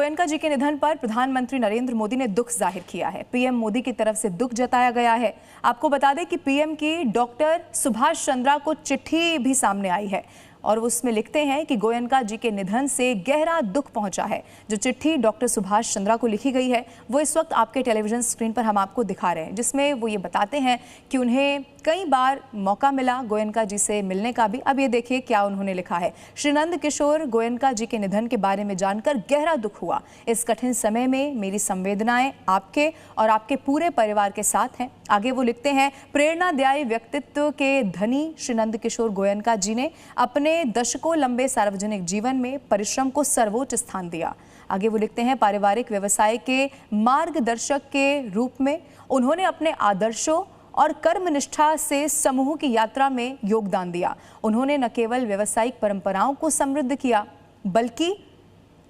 गोयनका जी के निधन पर प्रधानमंत्री नरेंद्र मोदी ने दुख जाहिर किया है। पीएम मोदी की तरफ से दुख जताया गया है। आपको बता दें कि पीएम की डॉक्टर सुभाष चंद्रा को चिट्ठी भी सामने आई है और उसमें लिखते हैं कि गोयनका जी के निधन से गहरा दुख पहुंचा है। जो चिट्ठी डॉक्टर सुभाष चंद्रा को लिखी गई है वो इस वक्त आपके टेलीविजन स्क्रीन पर हम आपको दिखा रहे हैं, जिसमें वो ये बताते हैं कि उन्हें कई बार मौका मिला गोयनका जी से मिलने का भी। अब ये देखिए क्या उन्होंने लिखा है। श्री नंद किशोर गोयनका जी के निधन के बारे में जानकर गहरा दुख हुआ। इस कठिन समय में मेरी संवेदनाएं आपके और आपके पूरे परिवार के साथ हैं। आगे वो लिखते हैं, प्रेरणादायी व्यक्तित्व के धनी श्री नंद किशोर गोयनका जी ने अपने दशकों लंबे सार्वजनिक जीवन में परिश्रम को सर्वोच्च स्थान दिया। आगे वो लिखते हैं, पारिवारिक व्यवसाय के मार्गदर्शक के रूप में उन्होंने अपने आदर्शों और कर्मनिष्ठा से समूह की यात्रा में योगदान दिया। उन्होंने न केवल व्यावसायिक परंपराओं को समृद्ध किया बल्कि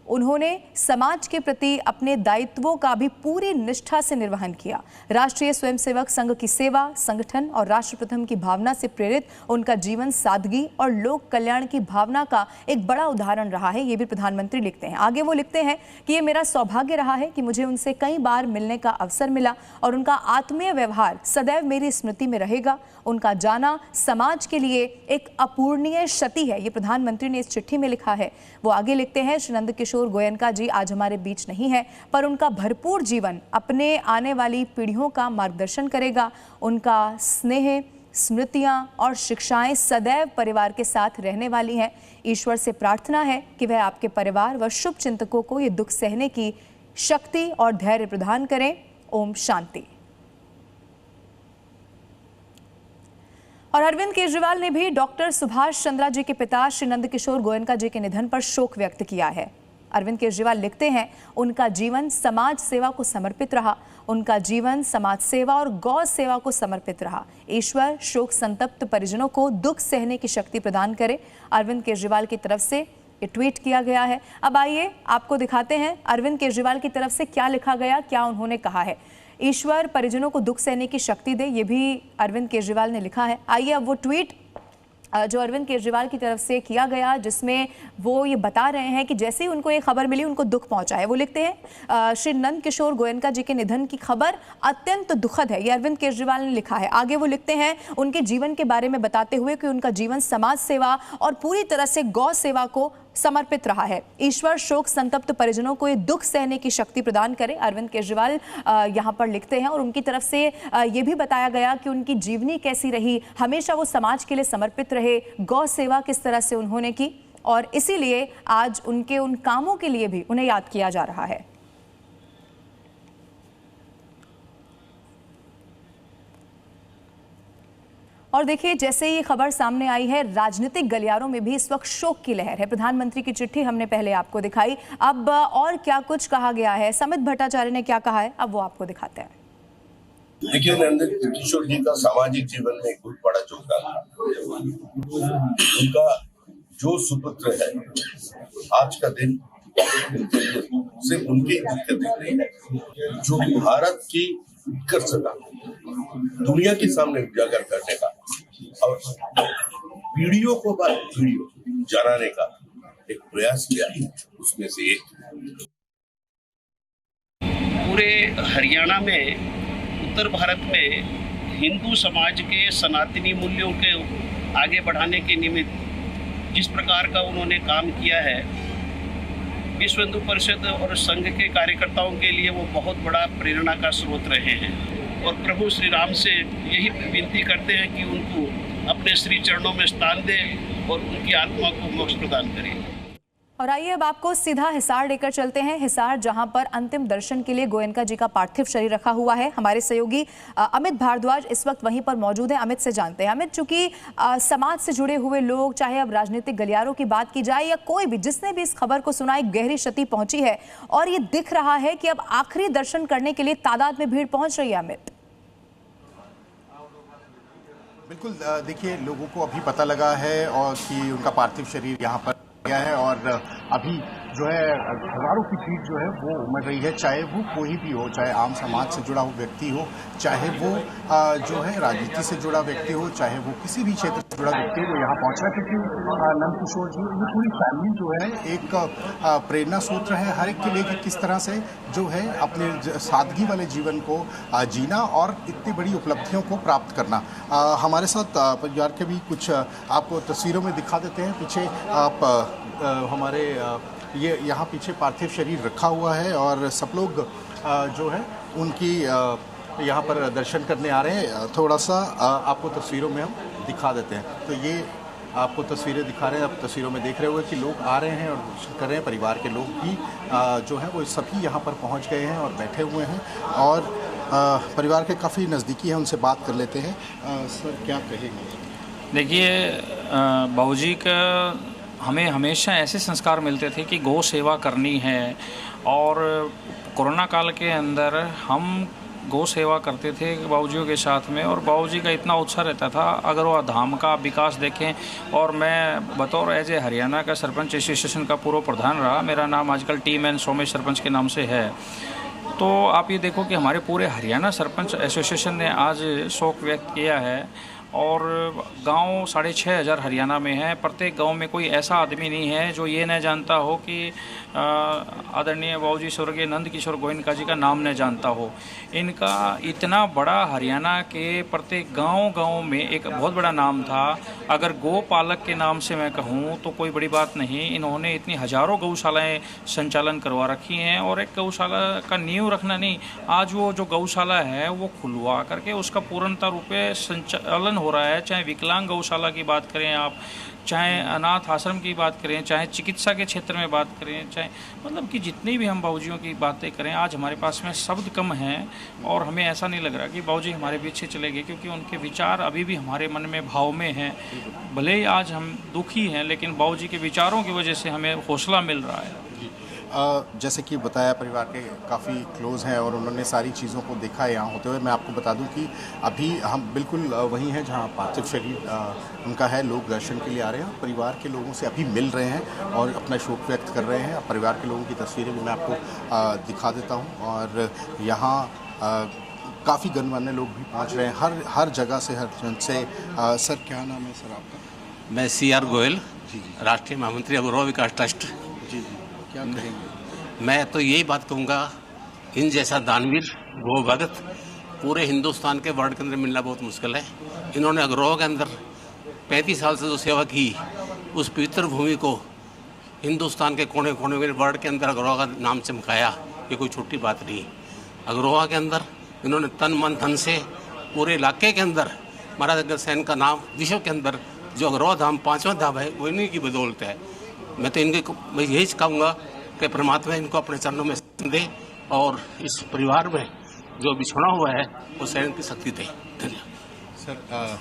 उन्होंने समाज के प्रति अपने दायित्वों का भी पूरी निष्ठा से निर्वहन किया। राष्ट्रीय स्वयंसेवक संघ की सेवा, संगठन और राष्ट्र प्रथम की भावना से प्रेरित उनका जीवन सादगी और लोक कल्याण की भावना का एक बड़ा उदाहरण रहा है, ये भी प्रधानमंत्री लिखते हैं। आगे वो लिखते हैं कि ये मेरा सौभाग्य रहा है कि मुझे उनसे कई बार मिलने का अवसर मिला और उनका आत्मीय व्यवहार सदैव मेरी स्मृति में रहेगा। उनका जाना समाज के लिए एक अपूरणीय क्षति है, ये प्रधानमंत्री ने इस चिट्ठी में लिखा है। वो आगे लिखते हैं, श्री नंद किशोर गोयनका जी आज हमारे बीच नहीं है, पर उनका भरपूर जीवन अपने आने वाली पीढ़ियों का मार्गदर्शन करेगा। उनका स्नेह, स्मृतियां और शिक्षाएं सदैव परिवार के साथ रहने वाली हैं। ईश्वर से प्रार्थना है कि वह आपके परिवार व शुभ चिंतकों को ये दुख सहने की शक्ति और धैर्य प्रदान करें। ओम शांति। और अरविंद केजरीवाल ने भी डॉक्टर सुभाष चंद्रा जी के पिता श्री नंद किशोर गोयनका जी के निधन पर शोक व्यक्त किया है। अरविंद केजरीवाल लिखते हैं, उनका जीवन समाज सेवा को समर्पित रहा। उनका जीवन समाज सेवा और गौ सेवा को समर्पित रहा। ईश्वर शोक संतप्त परिजनों को दुख सहने की शक्ति प्रदान करे। अरविंद केजरीवाल की तरफ से ये ट्वीट किया गया है। अब आइए आपको दिखाते हैं अरविंद केजरीवाल की तरफ से क्या लिखा गया, क्या उन्होंने कहा है। ईश्वर परिजनों को दुख सहने की शक्ति दे, ये भी अरविंद केजरीवाल ने लिखा है। आइए अब वो ट्वीट जो अरविंद केजरीवाल की तरफ से किया गया, जिसमें वो ये बता रहे हैं कि जैसे ही उनको ये खबर मिली उनको दुख पहुंचा है। वो लिखते हैं, श्री नंद किशोर गोयनका जी के निधन की खबर अत्यंत दुखद है, ये अरविंद केजरीवाल ने लिखा है। आगे वो लिखते हैं, उनके जीवन के बारे में बताते हुए कि उनका जीवन समाज सेवा और पूरी तरह से गौ सेवा को समर्पित रहा है। ईश्वर शोक संतप्त परिजनों को ये दुख सहने की शक्ति प्रदान करे, अरविंद केजरीवाल यहाँ पर लिखते हैं। और उनकी तरफ से ये भी बताया गया कि उनकी जीवनी कैसी रही, हमेशा वो समाज के लिए समर्पित रहे, गौ सेवा किस तरह से उन्होंने की और इसीलिए आज उनके उन कामों के लिए भी उन्हें याद किया जा रहा है। और देखिए, जैसे ये खबर सामने आई है, राजनीतिक गलियारों में भी इस वक्त शोक की लहर है। प्रधानमंत्री की चिट्ठी हमने पहले आपको दिखाई, अब और क्या कुछ कहा गया है, समित भट्टाचार्य ने क्या कहा है, अब वो आपको दिखाते हैं। देखिए, नंद किशोर जी का सामाजिक जीवन में बहुत बड़ा योगदान था। उनका जो सुपुत्र है, आज का दिन सिर्फ उनके दुख का दिन नहीं है, जो भारत की उत्कर्षता दुनिया के सामने उजागर करने का और पीढ़ियों को बाद पीढ़ियों जनाने का एक प्रयास किया है, उसमें से एक। पूरे हरियाणा में, उत्तर भारत में हिंदू समाज के सनातनी मूल्यों के आगे बढ़ाने के निमित्त जिस प्रकार का उन्होंने काम किया है, विश्व हिंदू परिषद और संघ के कार्यकर्ताओं के लिए वो बहुत बड़ा प्रेरणा का स्रोत रहे हैं। और प्रभु श्री राम से यही विनती करते हैं कि उनको अपने श्री चरणों में स्थान दे और उनकी आत्मा को मोक्ष प्रदान करें। और आइए अब आपको सीधा हिसार लेकर चलते हैं। हिसार, जहां पर अंतिम दर्शन के लिए गोयनका जी का पार्थिव शरीर रखा हुआ है। हमारे सहयोगी अमित भारद्वाज इस वक्त वहीं पर मौजूद हैं। अमित से जानते हैं। अमित, चूंकि समाज से जुड़े हुए लोग, चाहे अब राजनीतिक गलियारों की बात की जाए या कोई भी, जिसने भी इस खबर को सुना, एक गहरी क्षति पहुंची है और ये दिख रहा है कि अब आखिरी दर्शन करने के लिए तादाद में भीड़ पहुंच रही है। अमित, बिल्कुल, देखिए, लोगों को अभी पता लगा है और कि उनका पार्थिव शरीर यहाँ पर गया है और अभी जो है हजारों की भीड़ जो है वो उमड़ रही है, चाहे वो कोई भी हो, चाहे आम समाज से जुड़ा हुआ व्यक्ति हो, चाहे वो जो है राजनीति से जुड़ा व्यक्ति हो, चाहे वो किसी भी क्षेत्र से जुड़ा व्यक्ति हो, वो यहाँ पहुंच रहा है क्योंकि नंदकिशोर जी ये पूरी फैमिली जो है एक प्रेरणा सूत्र है हर एक के लिए कि किस तरह से जो है अपने सादगी वाले जीवन को जीना और इतनी बड़ी उपलब्धियों को प्राप्त करना। हमारे साथ परिवार के भी कुछ आपको तस्वीरों में दिखा देते हैं। पीछे आप हमारे ये यहाँ पीछे पार्थिव शरीर रखा हुआ है और सब लोग जो है उनकी यहाँ पर दर्शन करने आ रहे हैं। थोड़ा सा आपको तस्वीरों में हम दिखा देते हैं। तो ये आपको तस्वीरें दिखा रहे हैं, आप तस्वीरों में देख रहे होंगे कि लोग आ रहे हैं और दर्शन कर रहे हैं। परिवार के लोग भी जो है वो सभी यहाँ पर पहुँच गए हैं और बैठे हुए हैं और परिवार के काफ़ी नज़दीकी हैं, उनसे बात कर लेते हैं। सर क्या कहेंगे? देखिए, बाबूजी का हमें हमेशा ऐसे संस्कार मिलते थे कि गौ सेवा करनी है और कोरोना काल के अंदर हम गौ सेवा करते थे बाबूजियों के साथ में और बाबूजी का इतना उत्साह रहता था। अगर वो धाम का विकास देखें, और मैं बतौर एज ए हरियाणा का सरपंच एसोसिएशन का पूर्व प्रधान रहा, मेरा नाम आजकल टीएमएन सोमेश सरपंच के नाम से है। तो आप ये देखो कि हमारे पूरे हरियाणा सरपंच एसोसिएशन ने आज शोक व्यक्त किया है और गांव 6500 हरियाणा में है। प्रत्येक गांव में कोई ऐसा आदमी नहीं है जो ये न जानता हो कि आदरणीय बाबूजी स्वर्गीय नंदकिशोर गोयनका जी का नाम न जानता हो। इनका इतना बड़ा हरियाणा के प्रत्येक गांव में एक बहुत बड़ा नाम था। अगर गौपालक के नाम से मैं कहूँ तो कोई बड़ी बात नहीं। इन्होंने इतनी हज़ारों गौशालाएँ संचालन करवा रखी हैं और एक गौशाला का नींव रखना नहीं, आज वो जो गौशाला है वो खुलवा करके उसका पूर्णतः रूप में संचालन हो रहा है। चाहे विकलांग गौशाला की बात करें आप, चाहे अनाथ आश्रम की बात करें, चाहे चिकित्सा के क्षेत्र में बात करें, चाहे मतलब कि जितनी भी हम बाबूजियों की बातें करें, आज हमारे पास में शब्द कम हैं और हमें ऐसा नहीं लग रहा कि बाबूजी हमारे पीछे चले गए, क्योंकि उनके विचार अभी भी हमारे मन में भाव में हैं। भले ही आज हम दुखी हैं लेकिन बाबूजी के विचारों की वजह से हमें हौसला मिल रहा है। जैसे कि बताया परिवार के काफ़ी क्लोज़ हैं और उन्होंने सारी चीज़ों को देखा है यहाँ होते हुए। मैं आपको बता दूं कि अभी हम बिल्कुल वहीं हैं जहाँ पार्थिव शरीर उनका है। लोग दर्शन के लिए आ रहे हैं, परिवार के लोगों से अभी मिल रहे हैं और अपना शोक व्यक्त कर रहे हैं। परिवार के लोगों की तस्वीरें भी मैं आपको दिखा देता हूँ और यहाँ काफ़ी गणमान्य लोग भी पहुँच रहे हैं हर जगह से, हर जन से। सर क्या नाम है सर आपका? मैं CR गोयल, राष्ट्रीय महामंत्री अग्रवाल विकास ट्रस्ट। जी क्या कहेंगे? मैं तो यही बात कहूँगा, इन जैसा दानवीर गौ भगत पूरे हिंदुस्तान के वर्ल्ड के अंदर मिलना बहुत मुश्किल है। इन्होंने अग्रवाल के अंदर 35 साल से जो सेवा की, उस पवित्र भूमि को हिंदुस्तान के कोने कोने में वर्ल्ड के अंदर अग्रवाल का नाम चमकाया, ये कोई छोटी बात नहीं। अग्रवाल के अंदर इन्होंने तन मन धन से पूरे इलाके के अंदर महाराज अग्रसेन का नाम विश्व के अंदर जो अग्रवाल धाम 5वां धाम है वो इन्हीं की बदौलत है। मैं तो मैं यही कहूँगा कि परमात्मा इनको अपने चरणों में दे और इस परिवार में जो बिछड़ा हुआ है वो सहन की शक्ति दे। धन्यवाद सर।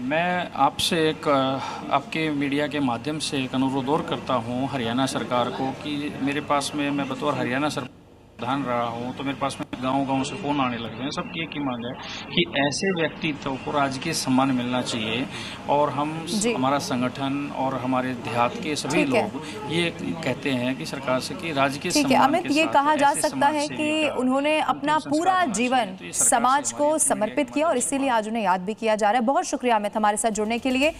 मैं आपसे एक आपके मीडिया के माध्यम से एक अनुरोध और करता हूँ हरियाणा सरकार को कि मेरे पास में, मैं बतौर हरियाणा सरकार प्रधान रहा हूँ तो मेरे पास में गांव से फ़ोन आने लगे हैं। सबकी एक ही मांग है कि ऐसे व्यक्तित्व को राजकीय सम्मान मिलना चाहिए और हमारा संगठन और हमारे देहात के सभी लोग ये कहते हैं कि सरकार से कि राजकीय सम्मान। ठीक है अमित, ये कहा जा सकता है कि उन्होंने अपना पूरा जीवन समाज को समर्पित किया और इसीलिए आज उन्हें याद भी किया जा रहा है। बहुत शुक्रिया अमित हमारे साथ जुड़ने के लिए।